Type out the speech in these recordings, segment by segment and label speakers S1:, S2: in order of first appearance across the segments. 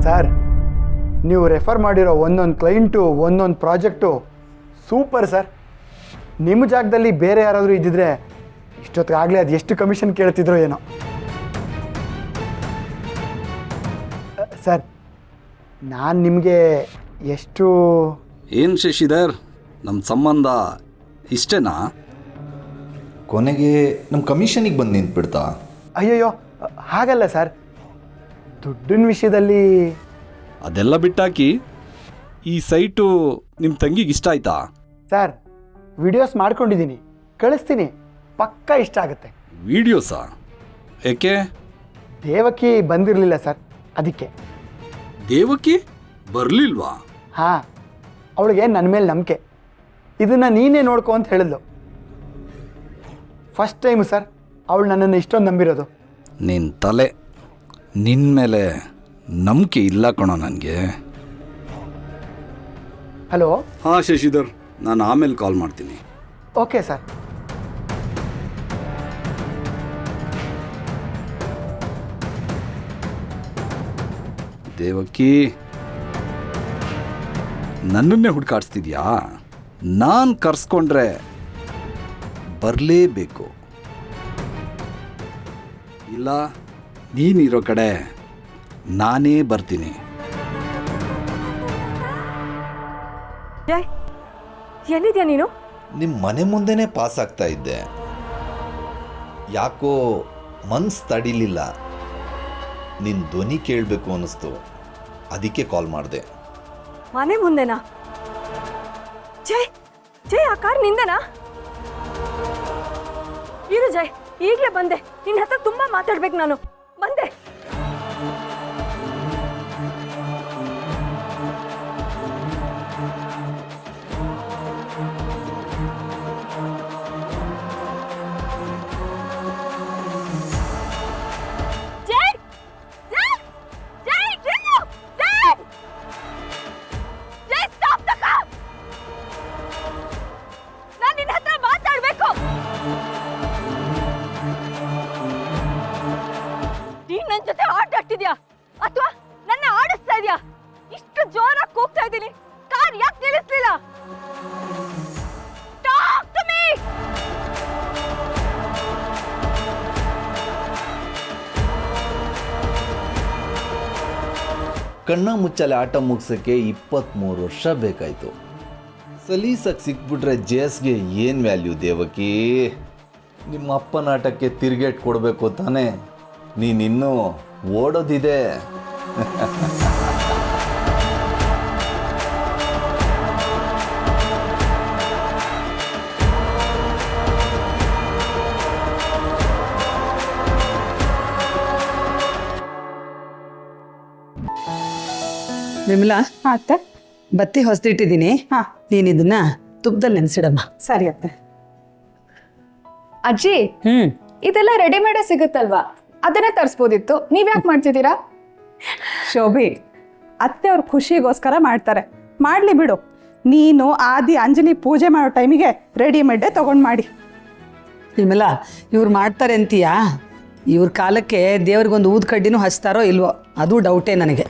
S1: Sir, ನೀವು refer ಮಾಡಿರೋ ಒಂದೊಂದು ಕ್ಲೈಂಟು ಒಂದೊಂದು ಪ್ರಾಜೆಕ್ಟು ಸೂಪರ್ ಸರ್. ನಿಮ್ಮ ಜಾಗದಲ್ಲಿ ಬೇರೆ ಯಾರಾದರೂ ಇದ್ದಿದ್ರೆ ಇಷ್ಟೊತ್ತಿಗಾಗಲೇ ಅದು ಎಷ್ಟು ಕಮಿಷನ್ ಕೇಳ್ತಿದ್ರೋ ಏನೋ. ಸರ್, ನಾನು ನಿಮಗೆ ಎಷ್ಟು...
S2: ಏನು ಶಶಿಧರ್, ನಮ್ಮ ಸಂಬಂಧ ಇಷ್ಟೇನಾ?
S3: ಕೊನೆಗೆ ನಮ್ಮ ಕಮಿಷನಿಗೆ ಬಂದು ನಿಂತ್ಬಿಡ್ತಾ?
S1: ಅಯ್ಯಯ್ಯೋ, ಹಾಗಲ್ಲ ಸರ್. ದುಡ್ಡಿನ ವಿಷಯದಲ್ಲಿ...
S2: ಅದೆಲ್ಲ ಬಿಟ್ಟಾಕಿ ಈ ಸೈಟು ನಿಮ್ಮ ತಂಗಿಗೆ ಇಷ್ಟ ಆಯ್ತಾ?
S1: ಸರ್, ವಿಡಿಯೋಸ್ ಮಾಡ್ಕೊಂಡಿದ್ದೀನಿ, ಕಳಿಸ್ತೀನಿ, ಪಕ್ಕಾ ಇಷ್ಟ ಆಗುತ್ತೆ.
S2: ವಿಡಿಯೋಸಾ? ಏಕೆ?
S1: ದೇವಕಿ ಬಂದಿರಲಿಲ್ಲ ಸರ್, ಅದಕ್ಕೆ.
S2: ದೇವಕಿ ಬರಲಿಲ್ವಾ?
S1: ಹಾಂ, ಅವಳಿಗೆ ನನ್ನ ಮೇಲೆ ನಂಬಿಕೆ. ಇದನ್ನು ನೀನೇ ನೋಡ್ಕೊ ಅಂತ ಹೇಳಿದ್ಲು. ಫಸ್ಟ್ ಟೈಮು ಸರ್ ಅವಳು ನನ್ನನ್ನು ಇಷ್ಟೊಂದು ನಂಬಿರೋದು.
S2: ನಿನ್ನ ತಲೆ, ನಿನ್ನ ಮೇಲೆ ನಂಬಿಕೆ ಇಲ್ಲ ಕಣೋ ನನಗೆ.
S1: ಹಲೋ.
S2: ಹಾಂ ಶಶಿಧರ್, ನಾನು ಆಮೇಲೆ ಕಾಲ್ ಮಾಡ್ತೀನಿ.
S1: Okay sir.
S2: ದೇವಕಿ, ನನ್ನನ್ನೇ ಹುಡುಕಾಡಿಸ್ತಿದ್ಯಾ? ನಾನು ಕರ್ಸ್ಕೊಂಡ್ರೆ ಬರಲೇಬೇಕು, ಇಲ್ಲ ನೀನಿರೋ ಕಡೆ ನಾನೇ ಬರ್ತೀನಿ.
S4: ಎಲ್ಲಿದ್ಯಾ ನೀನು?
S3: ನಿಮ್ಮ ಮನೆ ಮುಂದೆನೇ ಪಾಸ್ ಆಗ್ತಾ ಇದ್ದೆ. ಯಾಕೋ ಮನ್ಸು ತಡಿಲಿಲ್ಲ, ನಿನ್ನ ಧ್ವನಿ ಕೇಳಬೇಕು ಅನ್ನಿಸ್ತು, ಅದಕ್ಕೆ ಕಾಲ್ ಮಾಡಿದೆ.
S4: ಮನೆ ಮುಂದೆನಾ? ಜೈ ಜೈ, ಆ ಕಾರ್ ನಿಂದನಾ? ಇರು ಜೈ, ಈಗಲೇ ಬಂದೆ. ನಿನ್ನ ಹತ್ರ ತುಂಬಾ ಮಾತಾಡ್ಬೇಕು ನಾನು. ಬಂದೆ. ನನ್ನ ಜೊತೆ ಆಟ ಆಡ್ತಿದ್ಯಾ ಅಥವಾ ನನ್ನ ಆಡಿಸ್ತಾ ಇದೆಯಾ? ಇಷ್ಟು ಜೋರಾಗಿ ಕೂಗ್ತಾ ಇದ್ದೀನಿ, ಕಾರ್ ಯಾಕೆ ನಿಲ್ಲಿಸ್ಲಿಲ್ಲ? Talk to me.
S3: ಕಣ್ಣ ಮುಚ್ಚಲೆ ಆಟ ಮುಗಿಸೋಕ್ಕೆ 23 ವರ್ಷ ಬೇಕಾಯಿತು. ಸಲೀಸಾಗಿ ಸಿಕ್ಬಿಟ್ರೆ ಜೇಸ್ಗೆ ಏನು ವ್ಯಾಲ್ಯೂ ದೇವಕಿ? ನಿಮ್ಮ ಅಪ್ಪನ ಆಟಕ್ಕೆ ತಿರುಗೇಟ್ ಕೊಡಬೇಕು ತಾನೇ? ನೀನಿನ್ನೂ ಓಡೋದಿದೆ.
S5: ವಿಮಲಾ,
S6: ಅತ್ತೆ,
S5: ಬತ್ತಿ ಹೊಸದಿಟ್ಟಿದ್ದೀನಿ.
S6: ಹಾಂ,
S5: ನೀನು ಇದನ್ನ ತುಪ್ಪದಲ್ಲಿ ನೆನೆಸಿಡಮ್ಮ.
S6: ಸರಿ ಅತ್ತೆ.
S4: ಅಜ್ಜಿ, ಇದೆಲ್ಲ ರೆಡಿಮೇಡೇ ಸಿಗುತ್ತಲ್ವಾ? ಅದನ್ನೇ ತರಿಸ್ಬೋದಿತ್ತು, ನೀವ್ಯಾಕೆ ಮಾಡ್ತಿದ್ದೀರಾ?
S6: ಶೋಭಿ, ಅತ್ತೆ ಅವ್ರ ಖುಷಿಗೋಸ್ಕರ ಮಾಡ್ತಾರೆ, ಮಾಡಲಿ ಬಿಡು. ನೀನು ಆದಿ ಅಂಜಲಿ ಪೂಜೆ ಮಾಡೋ ಟೈಮಿಗೆ ರೆಡಿಮೇಡೇ ತೊಗೊಂಡು ಮಾಡಿ.
S5: ವಿಮಲಾ, ಇವ್ರು ಮಾಡ್ತಾರೆ ಅಂತೀಯಾ? ಇವ್ರ ಕಾಲಕ್ಕೆ ದೇವ್ರಿಗೊಂದು ಊದ್ ಕಡ್ಡಿನೂ ಹಚ್ತಾರೋ ಇಲ್ವೋ ಅದು ಡೌಟೇ ನನಗೆ.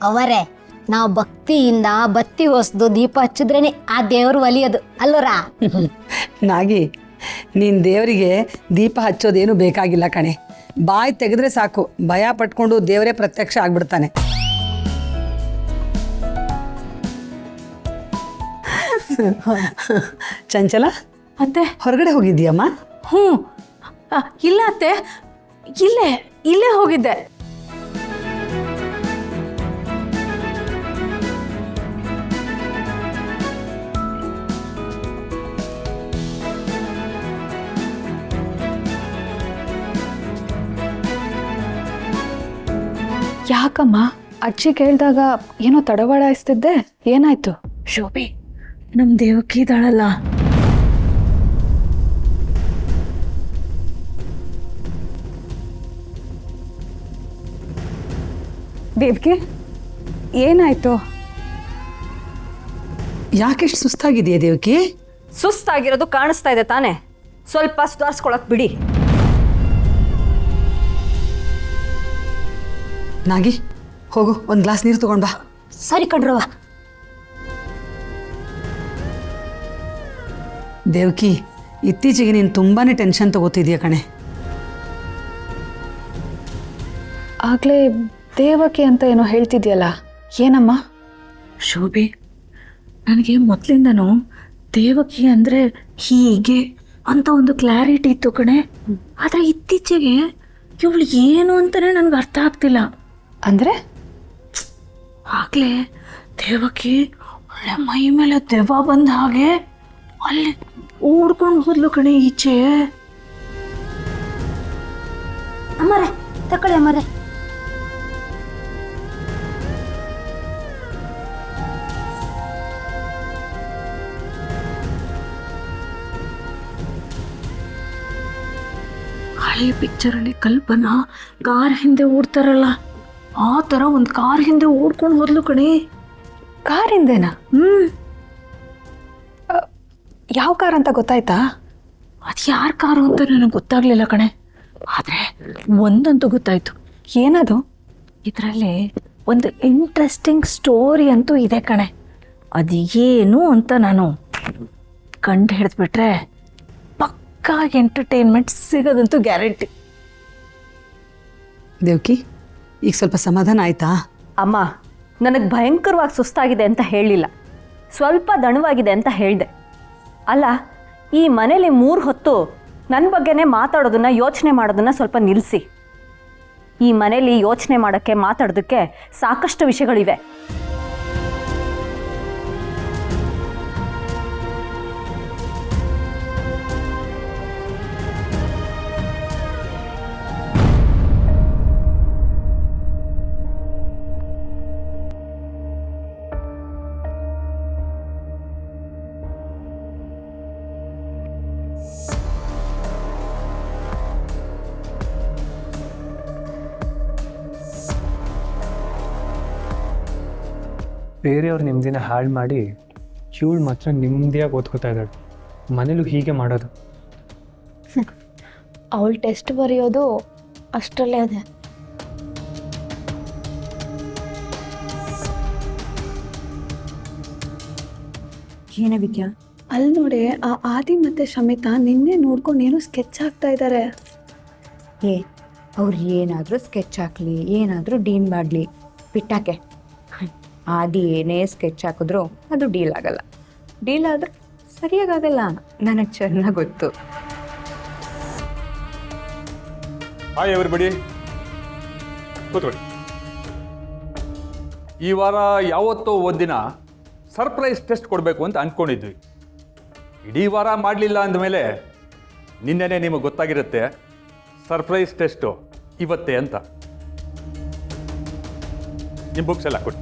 S7: ಅವರೇ, ನಾವು ಭಕ್ತಿಯಿಂದ ಬತ್ತಿ ಹೊಸ್ದು ದೀಪ ಹಚ್ಚಿದ್ರೇನೆ ಆ ದೇವರು ಒಲಿಯೋದು ಅಲ್ಲೋರ?
S5: ನಾಗಿ, ನೀನು ದೇವರಿಗೆ ದೀಪ ಹಚ್ಚೋದೇನು ಬೇಕಾಗಿಲ್ಲ ಕಣೆ. ಬಾಯಿ ತೆಗೆದ್ರೆ ಸಾಕು, ಭಯ ಪಟ್ಕೊಂಡು ದೇವರೇ ಪ್ರತ್ಯಕ್ಷ ಆಗ್ಬಿಡ್ತಾನೆ. ಚಂಚಲ
S4: ಅತ್ತೆ,
S5: ಹೊರಗಡೆ ಹೋಗಿದ್ದೀಯಮ್ಮ?
S4: ಇಲ್ಲ ಅತ್ತೆ, ಇಲ್ಲೇ ಹೋಗಿದ್ದೆ. ಯಾಕಮ್ಮ? ಅಜ್ಜಿ ಕೇಳಿದಾಗ ಏನೋ ತಡವಾಡಾಯಿಸ್ತಿದ್ದೆ, ಏನಾಯ್ತು?
S8: ಶೋಭಿ, ನಮ್ ದೇವಕಿ ಇದ್ದಾಳಲ್ಲ,
S6: ದೇವ್ಗೆ ಏನಾಯ್ತು?
S5: ಯಾಕೆಷ್ಟು ಸುಸ್ತಾಗಿದೆಯಾ ದೇವಕಿ?
S4: ಸುಸ್ತಾಗಿರೋದು ಕಾಣಿಸ್ತಾ ಇದೆ ತಾನೆ, ಸ್ವಲ್ಪ ಸುಧಾರಿಸ್ಕೊಳಕ್ ಬಿಡಿ.
S5: ನಾಗಿ, ಹೋಗು ಒಂದು ಗ್ಲಾಸ್ ನೀರು ತಗೊಂಡು ಬಾ.
S7: ಸರಿ ಕಣ್ರವ.
S5: ದೇವಕಿ, ಇತ್ತೀಚೆಗೆ ನೀನು ತುಂಬಾ ಟೆನ್ಷನ್ ತಗೋತಿದ್ಯಾ ಕಣೆ.
S8: ಆಗಲೇ ದೇವಕಿ ಅಂತ ಏನೋ ಹೇಳ್ತಿದ್ಯಲ್ಲ, ಏನಮ್ಮ? ಶೋಭೆ, ನನಗೆ ಮೊದಲಿಂದನೂ ದೇವಕಿ ಅಂದರೆ ಹೀಗೆ ಅಂತ ಒಂದು ಕ್ಲಾರಿಟಿ ಇತ್ತು ಕಣೆ. ಆದರೆ ಇತ್ತೀಚೆಗೆ ಇವಳು ಏನು ಅಂತಲೇ ನನಗೆ ಅರ್ಥ ಆಗ್ತಿಲ್ಲ. ಅಂದರೆ ಆಗಲೇ ದೇವಕಿ ಒಳ್ಳೆ ಮೈ ಮೇಲೆ ದೆವ್ವ ಬಂದ ಹಾಗೆ ಅಲ್ಲಿ ಓಡ್ಕೊಂಡು ಹೋದ್ಲು ಕಣೆ ಈಚೆ.
S7: ಅಮ್ಮರೇ ತಕೊಳ್ಳಿ ಅಮ್ಮರೇ.
S8: ಹಳೆ ಪಿಕ್ಚರಲ್ಲಿ ಕಲ್ಪನಾ ಕಾರ್ ಹಿಂದೆ ಓಡ್ತಾರಲ್ಲ, ಆ ಥರ ಒಂದು ಕಾರ್ ಹಿಂದೆ ಓಡ್ಕೊಂಡು ಹೋದ್ಲು ಕಣೆ. ಕಾರ್ ಹಿಂದೆನಾ? ಯಾವ ಕಾರ್ ಅಂತ ಗೊತ್ತಾಯ್ತಾ? ಅದು ಯಾರ ಕಾರು ಅಂತ ನನಗೆ ಗೊತ್ತಾಗ್ಲಿಲ್ಲ ಕಣೆ. ಆದರೆ ಒಂದಂತೂ ಗೊತ್ತಾಯ್ತು. ಏನದು? ಇದರಲ್ಲಿ ಒಂದು ಇಂಟ್ರೆಸ್ಟಿಂಗ್ ಸ್ಟೋರಿ ಅಂತೂ ಇದೆ ಕಣೆ. ಅದು ಏನು ಅಂತ ನಾನು ಕಂಡು ಹಿಡಿದ್ಬಿಟ್ರೆ ಪಕ್ಕಾಗಿ ಎಂಟರ್ಟೈನ್ಮೆಂಟ್ ಸಿಗೋದಂತೂ ಗ್ಯಾರಂಟಿ.
S5: ದೇವಕಿ, ಈಗ ಸ್ವಲ್ಪ ಸಮಾಧಾನ ಆಯ್ತಾ?
S4: ಅಮ್ಮ, ನನಗೆ ಭಯಂಕರವಾಗಿ ಸುಸ್ತಾಗಿದೆ ಅಂತ ಹೇಳಿಲ್ಲ, ಸ್ವಲ್ಪ ದಣವಾಗಿದೆ ಅಂತ ಹೇಳಿದೆ. ಅಲ್ಲ, ಈ ಮನೇಲಿ 3 ಹೊತ್ತು ನನ್ನ ಬಗ್ಗೆನೇ ಮಾತಾಡೋದನ್ನ, ಯೋಚನೆ ಮಾಡೋದನ್ನ ಸ್ವಲ್ಪ ನಿಲ್ಲಿಸಿ. ಈ ಮನೇಲಿ ಯೋಚನೆ ಮಾಡೋಕ್ಕೆ, ಮಾತಾಡೋದಕ್ಕೆ ಸಾಕಷ್ಟು ವಿಷಯಗಳಿವೆ.
S9: ಬೇರೆಯವ್ರ ನೆಮ್ಮದಿನ ಹಾಳು ಮಾಡಿ ಇವಳು ಮಾತ್ರ ನೆಮ್ಮದಿಯಾಗಿ ಓದ್ಕೋತಾ ಇದ್ದಾಳೆ. ಮನೇಲೂ ಹೀಗೆ ಮಾಡೋದು.
S8: ಅವಳು ಟೆಸ್ಟ್ ಬರೆಯೋದು ಅಷ್ಟರಲ್ಲೇ ಅದೇ.
S4: ಏನೇ ವಿದ್ಯಾ?
S8: ಅಲ್ಲಿ ನೋಡಿ, ಆ ಆದಿ ಮತ್ತು ಶಮಿತಾ ನಿನ್ನೆ ನೋಡ್ಕೊಂಡು ಏನೋ ಸ್ಕೆಚ್ ಹಾಕ್ತಾ ಇದ್ದಾರೆ.
S10: ಅವ್ರು ಏನಾದರೂ ಸ್ಕೆಚ್ ಹಾಕಲಿ, ಏನಾದರೂ ಡೀಲ್ ಮಾಡಲಿ, ಬಿಟ್ಟಾಕೆ. ಆದಿ ಏನೇ ಸ್ಕೆಚ್ ಹಾಕಿದ್ರು ಅದು ಡೀಲ್ ಆಗಲ್ಲ. ಡೀಲ್ ಆದ್ರೆ ಸರಿಯಾಗಲ್ಲ, ನನಗೆ ಚೆನ್ನಾಗಿ ಗೊತ್ತು.
S11: ಹಾಯ್ ಎವ್ರಿಬಡಿ, ಕೂತ್ಕೊಳ್ಳಿ. ಈ ವಾರ ಯಾವತ್ತೋ ಒಂದಿನ ಸರ್ಪ್ರೈಸ್ ಟೆಸ್ಟ್ ಕೊಡಬೇಕು ಅಂತ ಅಂದ್ಕೊಂಡಿದ್ವಿ. ಇಡೀ ವಾರ ಮಾಡಲಿಲ್ಲ ಅಂದಮೇಲೆ ನಿನ್ನೆನೇ ನಿಮಗೆ ಗೊತ್ತಾಗಿರುತ್ತೆ ಸರ್ಪ್ರೈಸ್ ಟೆಸ್ಟು ಇವತ್ತೇ ಅಂತ. ನಿಮ್ಮ ಬುಕ್ಸ್ ಎಲ್ಲ ಕೊಡಿ.